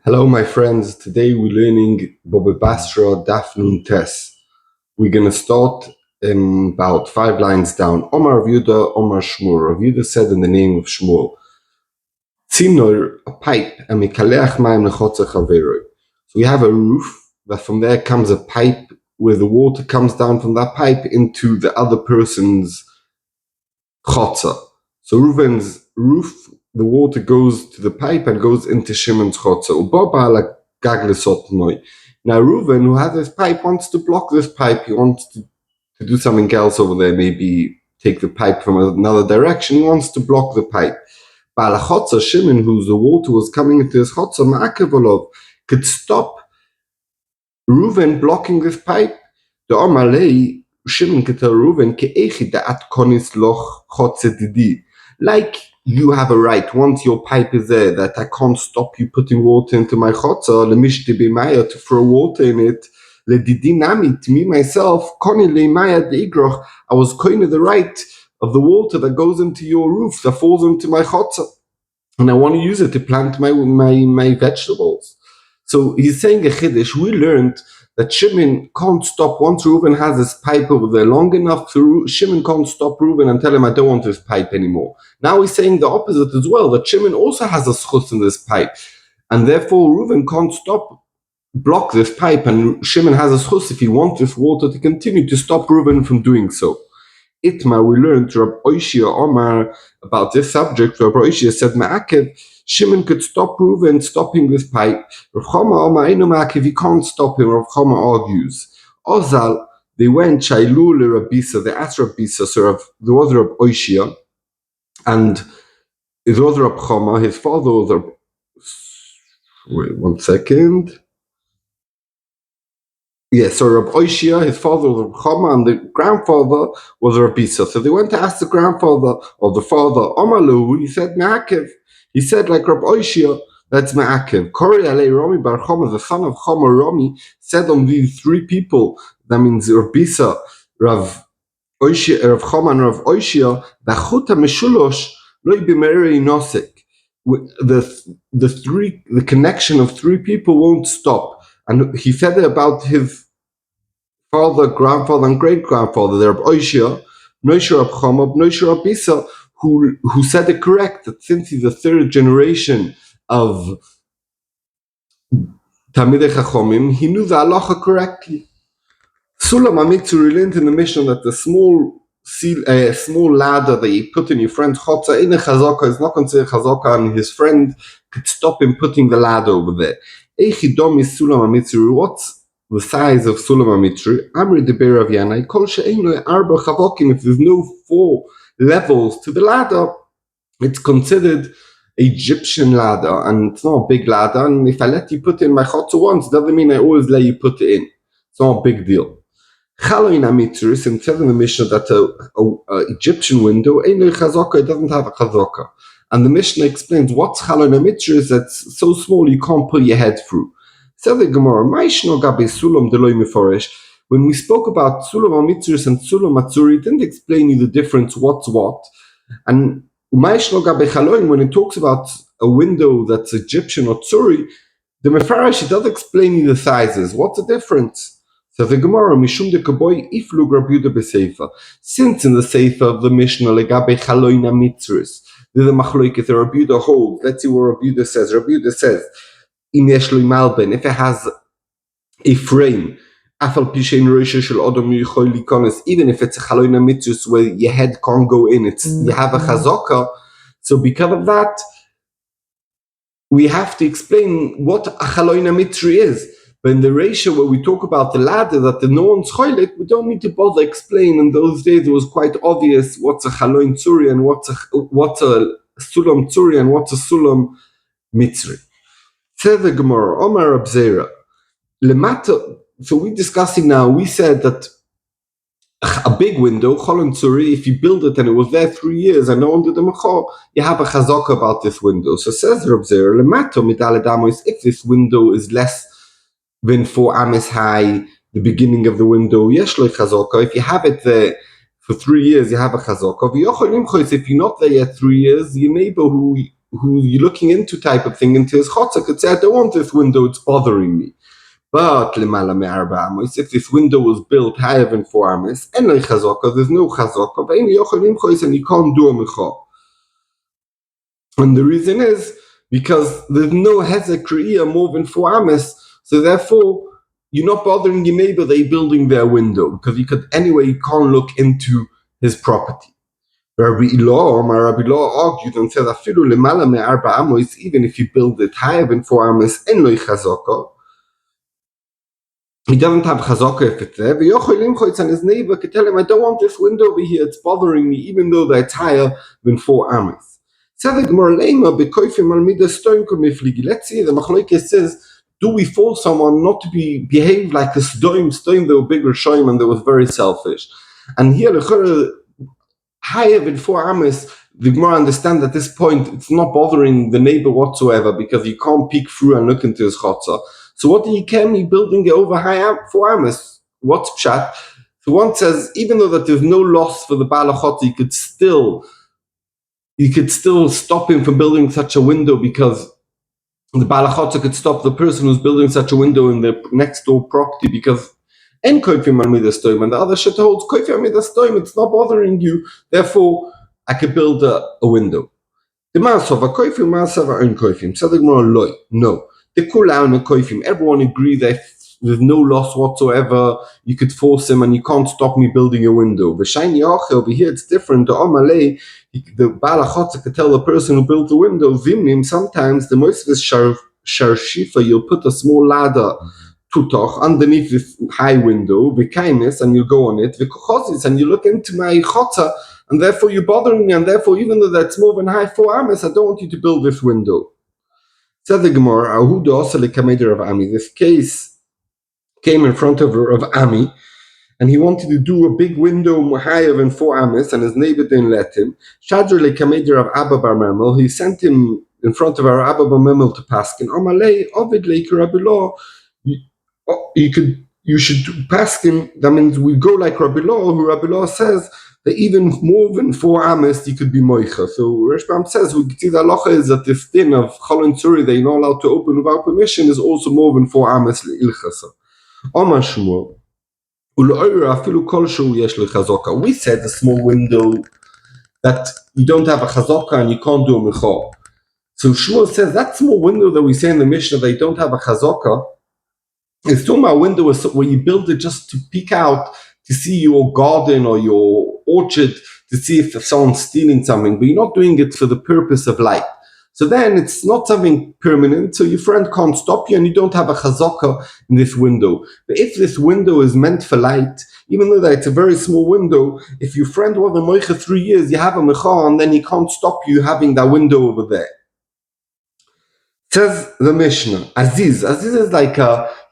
Hello, my friends. Today we're learning Bobe Basra Daf Nun Tes. We're going to start about 5 lines down. Omar Rav Yehuda, Omar Shmuel. Rav Yehuda said in the name of Shmuel, Tzimnor, a pipe, and mikaleach mayim lechotzer chaveroi. So we have a roof, that from there comes a pipe, where the water comes down from that pipe into the other person's chotzer. So Reuven's roof, the water goes to the pipe and goes into Shimon's chotzer. Now Reuven, who has this pipe, wants to block this pipe. He wants to do something else over there, maybe take the pipe from another direction. He wants to block the pipe. Ba'al chotzer, Shimon, whose the water was coming into his chotzer, ma'akev olov, could stop Reuven blocking this pipe. The Amalei, Shimon could tell Reuven, ke'echi da'at konis loch chotzer didi. Like you have a right, once your pipe is there, that I can't stop you putting water into my chotzer, lemishti b'maya, to throw water in it, ledidi nami, to me myself, koni le'maya de'igroch, I was koine the right of the water that goes into your roof, that falls into my chotzer, and I want to use it to plant my vegetables. So he's saying a chiddush. We learned that Shimon can't stop, once Reuven has this pipe over there long enough, Shimon can't stop Reuven and tell him, I don't want this pipe anymore. Now he's saying the opposite as well, that Shimon also has a schus in this pipe, and therefore Reuven can't block this pipe, and Shimon has a schus if he wants this water to continue, to stop Reuven from doing so. Itmar, we learned Rab Oishia Omar about this subject. Rab Oishia said, Ma'akev, Shimon could stop Reuven stopping this pipe. Rav Chama Omar Eino Ma'akev, he can't stop him. Rav Chama argues. Ozal, they went Shailu le Rabisa, they asked Rabisa, so there was Rab Oishia, and it was Rab Chama, his father was Rab... Wait, 1 second. Yes, so Rab Oishia, his father was Rab Chama, and the grandfather was Rabisa. So they went to ask the grandfather, or the father, Omalu, he said, Ma'akev. He said, like Rab Oishia, that's Ma'akev. Kori alei Romi bar Chama, the son of Chama Romi, said on these 3 people, that means Rabisa, Rav Oishia, Rav Chama, and Rav Oishia, Bachuta Meshulosh, Loi B'merei Nosek. The connection of 3 people won't stop. And he said it about his father, grandfather, and great-grandfather, the Rab Oishia, Noisha Rab Chama, Noisha Rab Bisa, who said it correct, that since he's the 3rd generation of Talmidei Chachomim, he knew the halacha correctly. Sulam HaMitzri learned in the Mishnah that the small ladder that you put in your friend's chotzer in a chazaka is not considered chazaka, and his friend could stop him putting the ladder over there. Eichidom is Sulam HaMitzri. What's the size of Sulam HaMitzri? Amri deber Rav Yanai, kol she'ein lo arba chavokim. If there's no 4 levels to the ladder, it's considered Egyptian ladder, and it's not a big ladder. And if I let you put in my chotzer once, doesn't mean I always let you put it in. It's not a big deal. Chaloin HaMitzri, and said in the Mishnah that a Egyptian window, ein lo chazaka, it doesn't have a chazaka. And the Mishnah explains what's Chaloin HaMitzri is that's so small you can't put your head through. Said the Gemara, Ma'ishno gabe Sulam deloi meforesh. When we spoke about Sulam HaMitzri and Sulam HaTzuri, it didn't explain you the difference, what's what. And Ma'ishno gabe Chaloin, when it talks about a window that's Egyptian or Tzuri, the Mefaresh, it does explain you the sizes. What's the difference? So the Gemara, Mishum de Kaboy, Iflug Rab Yehuda b'Seifa. Since in the Seifa of the Mishnah, Legabe Chaloin HaMitzris, there's a machloiket, Rab Yehuda holds. Let's see what Rab Yehuda says. Rab Yehuda says, Im yesh lo malben, if it has a frame, Afal Pishein Roisha Shel Adam Yichol Likonis, even if it's a Chaloin HaMitzris where your head can't go in, you have a chazaka. So because of that, we have to explain what a Chaloin HaMitzri is. But in the ratio where we talk about the ladder, that the no one's choilet, we don't need to bother explain. In those days, it was quite obvious what's a chaloin tzuri and what's a sulam tzuri and what's a sulam mitzri. Says the Gemara, Omar Abzera, lemata. So we're discussing now. We said that a big window, cholon tzuri, if you build it and it was there 3 years and no one did the mechor, you have a chazaka about this window. So says Abzera, lemata midaledamos, if this window is less than 4 ames high, the beginning of the window, yesh lo chazaka. If you have it there for 3 years, you have a chazaka. If you're not there yet 3 years, your neighbor who you're looking into type of thing into his chotza could say, I don't want this window, it's bothering me. But if this window was built higher than 4 amas, and there's no chazaka, and you can't do a mecha. And the reason is because there's no hezek kriya more than 4 amas, so therefore you're not bothering your neighbor they building their window, because you can't look into his property. Rabbi Ilah argued and said, even if you build it higher than 4 amas, and no chazaka, he doesn't have chazaka if it's there. And his neighbor could tell him, I don't want this window over here, it's bothering me, even though that's higher than 4 amas. Let's see, the Machlokes says, do we force someone not to behave like a Sodom? They were big Rishonim and they was very selfish. And here, higher than 4 amas, the Gemara understand at this point it's not bothering the neighbor whatsoever, because you can't peek through and look into his chotza. So what do you care me building it over 4 amas? What's pshat? So one says, even though that there's no loss for the Baal HaChotza, you could still stop him from building such a window, because the Baal HaChotza could stop the person who's building such a window in the next door property, because and koifim al midas toim, and the other shit holds koifim al midas toim, it's not bothering you, therefore I could build a window. The Masova koifim, Masova own koifim. So the Gemara loy. No. The Kulau and koifim, everyone agree that there's no loss whatsoever, you could force him and you can't stop me building a window. The shiny ache over here, it's different. The Omalei, the Baal HaChotza could tell the person who built the window, Zimnim, sometimes the most of this sharshifa, you'll put a small ladder tutoch underneath this high window, v'kaimis, and you go on it, v'kochozis, and you look into my chotza, and therefore you're bothering me, and therefore even though that's more than high 4 amas, I don't want you to build this window. Said the Gemara, Ahuda also lekameder of Ami. This case came in front of Rav Ami, and he wanted to do a big window higher than 4 amas, and his neighbor didn't let him. Shadr lekameder of Abba bar Memel, he sent him in front of our Abba bar Memel to paskin. Omalei Ovid leik Rabbi Law. You should paskin. That means we go like Rabbi Law, who Rabbi Law says that even more than 4 amas you could be moicha. So Reshbam says we see the halacha is that this din of cholon tzuri they're not allowed to open without permission is also more than 4 amas leilchasa. Omar Shmuel. We said a small window that you don't have a chazaka and you can't do a mecha. So Shmuel says that small window that we say in the Mishnah they don't have a chazaka is talking about a window where you build it just to peek out to see your garden or your orchard to see if someone's stealing something, but you're not doing it for the purpose of light. So then it's not something permanent, so your friend can't stop you and you don't have a chazaka in this window. But if this window is meant for light, even though it's a very small window, if your friend was a moicha 3 years, you have a mecha and then he can't stop you having that window over there. Says the Mishnah, Aziz is like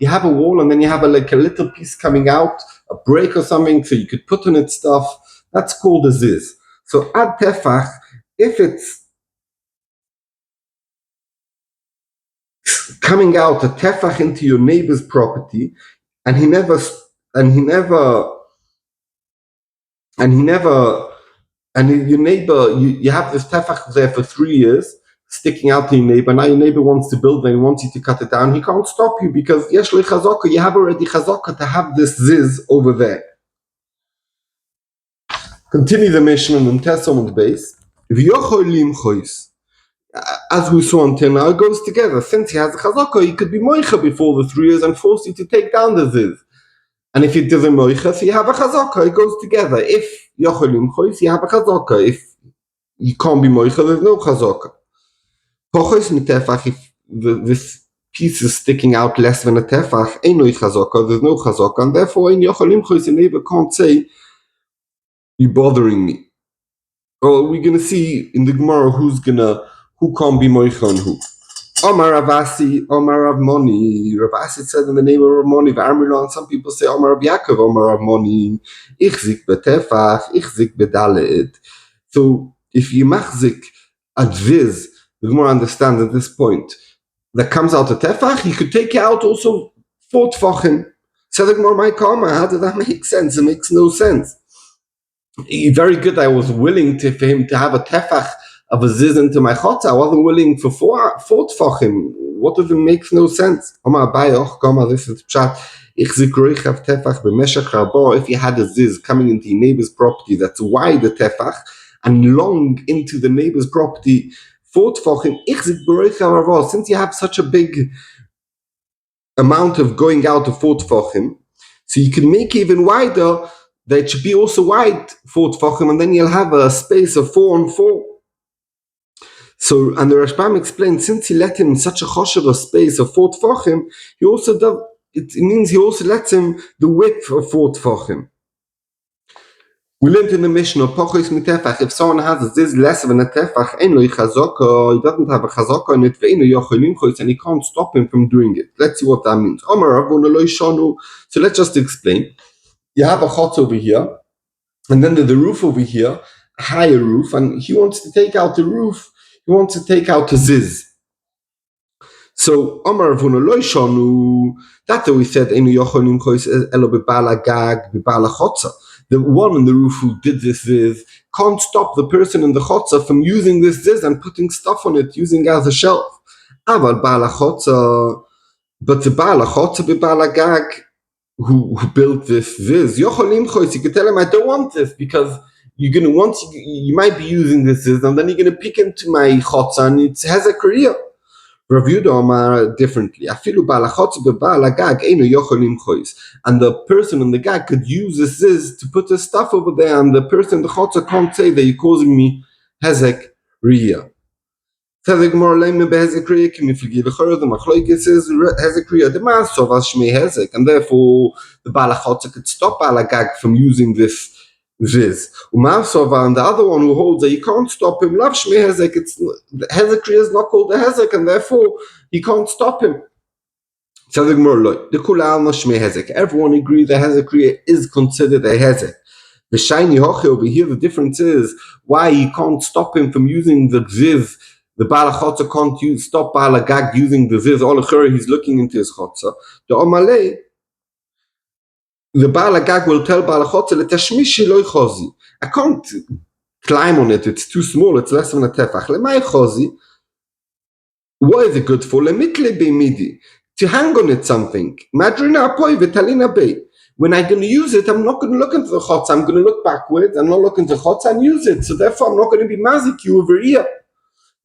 you have a wall and then you have a little piece coming out, a break or something, so you could put on it stuff. That's called Aziz. So ad tefach, if it's coming out a tefach into your neighbor's property, and your neighbor, you have this tefach there for 3 years, sticking out to your neighbor. Now your neighbor wants to build and he wants you to cut it down. He can't stop you because yesh le chazaka, you have already chazaka to have this ziz over there. Continue the Mishnah on the base. As we saw until now, it goes together. Since he has a chazaka, he could be moicha before the 3 years and force you to take down the ziz. And if he doesn't moicha, so you have a chazaka. It goes together. If yocholim chois, you have a chazaka. If you can't be moicha, there's no chazaka. If this piece is sticking out less than a tefach, there's no chazaka, and therefore the neighbor can't say, you're bothering me. Well, we're going to see in the Gemara who can't be moicha and who. Omar Ravasi, Omar Rav Moni. Ravasi said in the name of Rav Moni, and some people say Omar Rav Yaakov, Omar Rav Moni. Ich zik betefach, ich zik bedalet. So if you machzik adviz, the Gemara understands at this point that comes out a tefach, you could take it out also 4 tefachim. So the Gemara might come, how does that make sense? It makes no sense. Very good, I was willing for him to have a tefach of a ziz into my chotza. I wasn't willing for four tefachim. What if it makes no sense? This is pshat. If you had a ziz coming into your neighbor's property that's wide the tefach and long into the neighbor's property, since you have such a big amount of going out of 4 tefachim, so you can make even wider, that it should be also wide 4 tefachim, and then you'll have a space of 4 and 4. So, and the Rashbam explains, since he let him such a choshev space of 4 tefachim, he also does, it means he also lets him the width of 4 tefachim. We learned in the Mishnah, if someone has this less than a tefach, he doesn't have a chazaka in it, and he can't stop him from doing it. Let's see what that means. So let's just explain. You have a chotz over here, and then the roof over here, a higher roof, and he wants to take out the roof, he wants to take out the ziz. So Amar Avuna Lo Shanu, that we said the one in the roof who did this ziz can't stop the person in the chotza from using this ziz and putting stuff on it, using it as a shelf. But the Baal HaChotza Baal HaGag who built this ziz, you can tell him, I don't want this, because you're gonna you might be using this ziz and then you're gonna peek into my chotza and it has a career. Rav Yehuda Amar differently. And the person in the gag could use this ziz to put the stuff over there, and the person in the chotza can't say that you're causing me hezek riyah. And therefore the Baal HaChotza could stop Baal HaGag from using this ziz. And the other one who holds that you can't stop him, Lav Shmei Hezek, Hezek Kriya is not called a Hezek, and therefore he can't stop him. Everyone agrees that Hezek Kriya is considered a Hezek. The shiny hoche over here, the difference is why he can't stop him from using the ziz. The Baal HaChotza can't stop Baal HaGag using the ziz. All the he's looking into his chotza. The Omalei, the Baal HaGag will tell Baal HaChotza, Letashmishi lo chozi. I can't climb on it, it's too small, it's less than a tefach. Lemay chozi. What is it good for? Lemitle beimidi. To hang on it something. Madrina apoi v'talina bei. When I'm going to use it, I'm not going to look into the chotza, I'm going to look backwards, I'm not looking into the chotza and use it. So therefore I'm not going to be mazik you over here.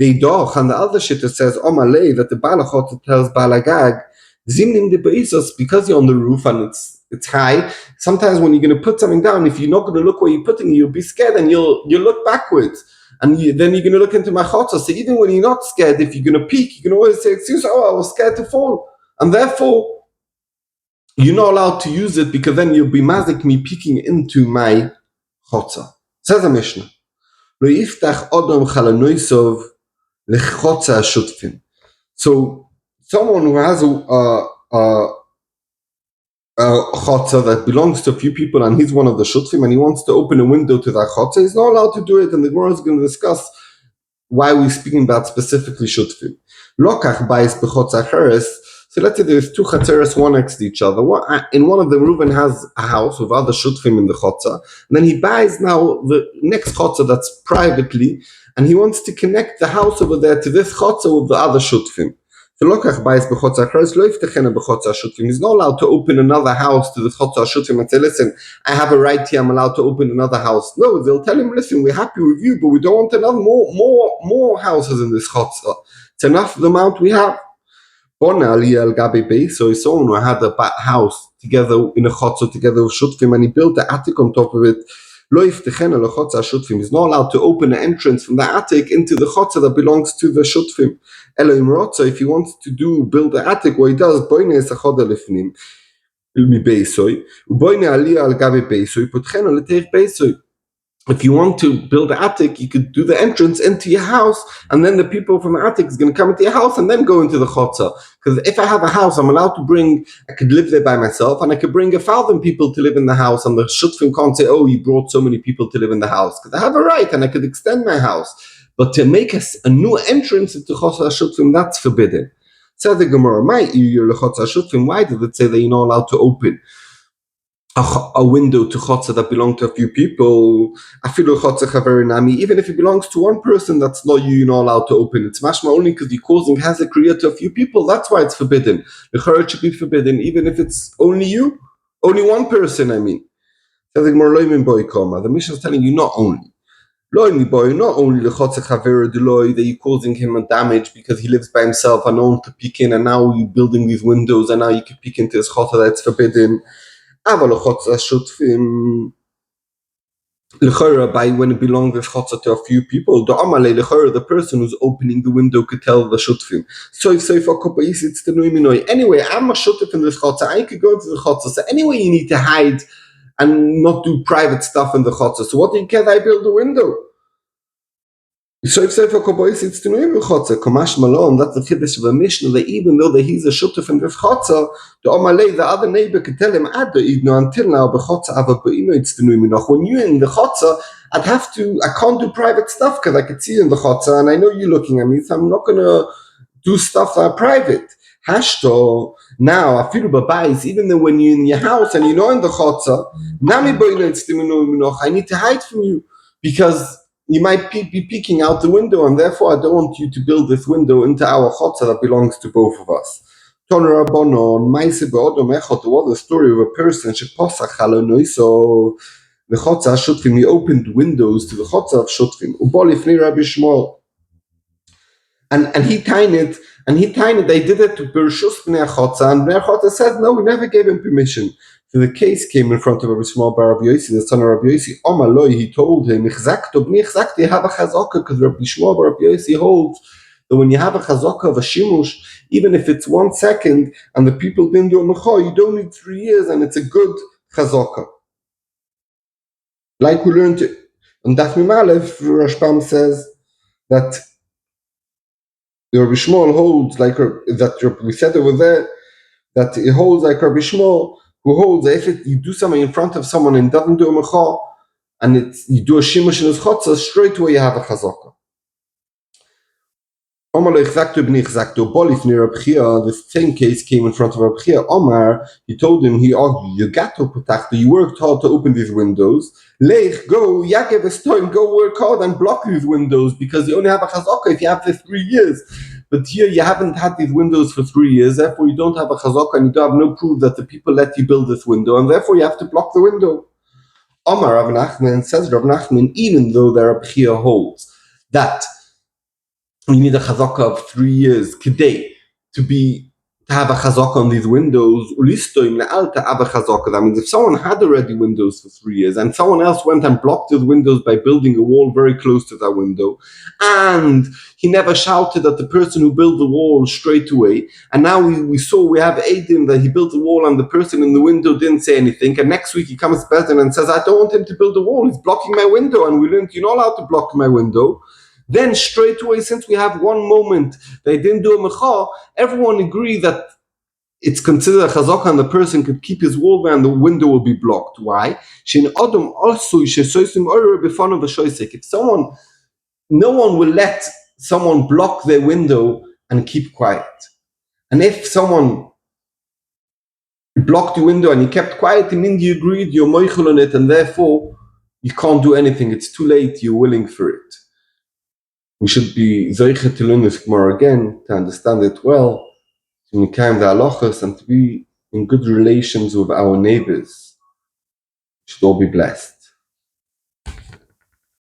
And the other shit that says Omalei, that the Baal HaChotza tells Baal HaGag, Zimnim de Beisos, because you're on the roof and it's high, sometimes when you're going to put something down, if you're not going to look where you're putting it, you'll be scared and you'll look backwards. And then you're going to look into my chotza. So even when you're not scared, if you're going to peek, you can always say, excuse me, I was scared to fall. And therefore, you're not allowed to use it, because then you'll be mazik me peeking into my chotza. Says the Mishnah. Lo yiftach odom chalanoisov lechotza shutfin. So someone who has a chotza that belongs to a few people and he's one of the shutfim and he wants to open a window to that chotza, he's not allowed to do it, and the Gemara is going to discuss why we're speaking about specifically shutfim. Lokach bais bechotza cheres. So let's say there's 2 chatzeres, one next to each other. In one of them, Reuven has a house with other shutfim in the chotza, and then he buys now the next chotza that's privately, and he wants to connect the house over there to this chotza with the other shutfim. He's not allowed to open another house to the chotza shutfim and say, listen, I have a right here, I'm allowed to open another house. No, they'll tell him, listen, we're happy with you, but we don't want another more houses in this chotza. It's enough the amount we have. So someone who had a house together in a chotza together with shutfim, and he built the attic on top of it. He's not allowed to open an entrance from the attic into the chotza that belongs to the shutfim. If he wants to build the attic, what he does, if you want to build an attic, you could do the entrance into your house, and then the people from the attic is going to come into your house and then go into the chotza. Because if I have a house, I'm allowed to I could live there by myself, and I could bring 1,000 people to live in the house, and the shutfim can't say, oh, you brought so many people to live in the house. Because I have a right, and I could extend my house. But to make a new entrance into chotza shutfim, that's forbidden. Says the Gemara, why did it say that you're not allowed to open a window to chotza that belongs to a few people, afilu chotza chaver nami, even if it belongs to one person, that's not you're not allowed to open. It's mashma only because you're causing hazard to a few people. That's why it's forbidden. The church should be forbidden, even if it's only you, only one person. I mean, the mission is telling you not only. Not only the chotza chaver deloy that you're causing him a damage because he lives by himself and no one to peek in, and now you're building these windows and now you can peek into his chotza that's forbidden. אבל לחוצה שותפים לכאורה by when it belongs with chotza to a few people, the amale לכאורה the person who's opening the window could tell the shutfim. So for kopais it's the noiminoi. Anyway, I'm a shutf in this chotza. I could go to the chotza. So anyway, you need to hide and not do private stuff in the chotza. So what do you care? I build the window. So for kopais it's the noim chotza. Kamash malon. That's the chiddush of the Mishnah. That even though that he's a shutf in this chotza, the amale the other neighbor could tell him until now bechotza ava it's the noim noch. When you're in the chotza, I can't do private stuff because I could see you in the chotza and I know you're looking at me, so I'm not gonna do stuff that are private. Hashto now afilu babais, even though when you're in your house and you're not in the chotza, nami it's the noim noch. I need to hide from you because you might be peeking out the window, and therefore I don't want you to build this window into our chotza that belongs to both of us. Toner Rabbanon, Maise be'odom echot, there was a story of a person, sheposach halonoi, so the chotza shutfim, he opened windows to the chotza of shutfim, ubol ifnei Rabbi Shmuel, and he tiny they did it to Bershus Bnei Chotza, and Bnei Chotza said, no, we never gave him permission. So the case came in front of Rabbi Shmuel bar Rabbi Yossi, the son of Rabbi Yossi. Omaloi, he told him, Ichzakto b'ni ichzakti, you have a chazaka, because Rabbi Shmuel bar Rabbi Yossi holds that when you have a chazaka of a shimush, even if it's 1 second, and the people didn't do a mecha, you don't need 3 years, and it's a good chazaka. Like we learned on Daf Mimalev, Rashbam says that the Rabbi Shmuel holds like that. We said over there that it holds like Rabbi Shmuel, who holds that if you do something in front of someone and doesn't do a mecha, and you do a shimush in his chotza, straight away you have a chazaka. The same case came in front of Rabbi Chia. Omar, he told him, he argued, you worked hard to open these windows. Lech, go, Yakev is time, go work hard and block these windows because you only have a chazaka if you have this 3 years. But here you haven't had these windows for 3 years, therefore you don't have a chazaka and you don't have no proof that the people let you build this window, and therefore you have to block the window. Omar Rav Nachman says, Rav Nachman, even though the Rabbi Chia holds that you need a chazaka of 3 years today to have a chazaka on these windows. That means if someone had already windows for 3 years and someone else went and blocked those windows by building a wall very close to that window, and he never shouted at the person who built the wall straight away, and now we have Eidim that he built the wall and the person in the window didn't say anything, and next week he comes back and says, I don't want him to build a wall, he's blocking my window, and we learned you're not allowed to block my window. Then straight away, since we have one moment they didn't do a mecha, everyone agreed that it's considered a chazaka and the person could keep his wall there and the window will be blocked. Why? If no one will let someone block their window and keep quiet. And if someone blocked the window and he kept quiet, it means you agreed, you're moichel on it, and therefore you can't do anything. It's too late, you're willing for it. We should be zeicher to learn this Gemara again, to understand it well, to mekayem the halachas, and to be in good relations with our neighbors. We should all be blessed.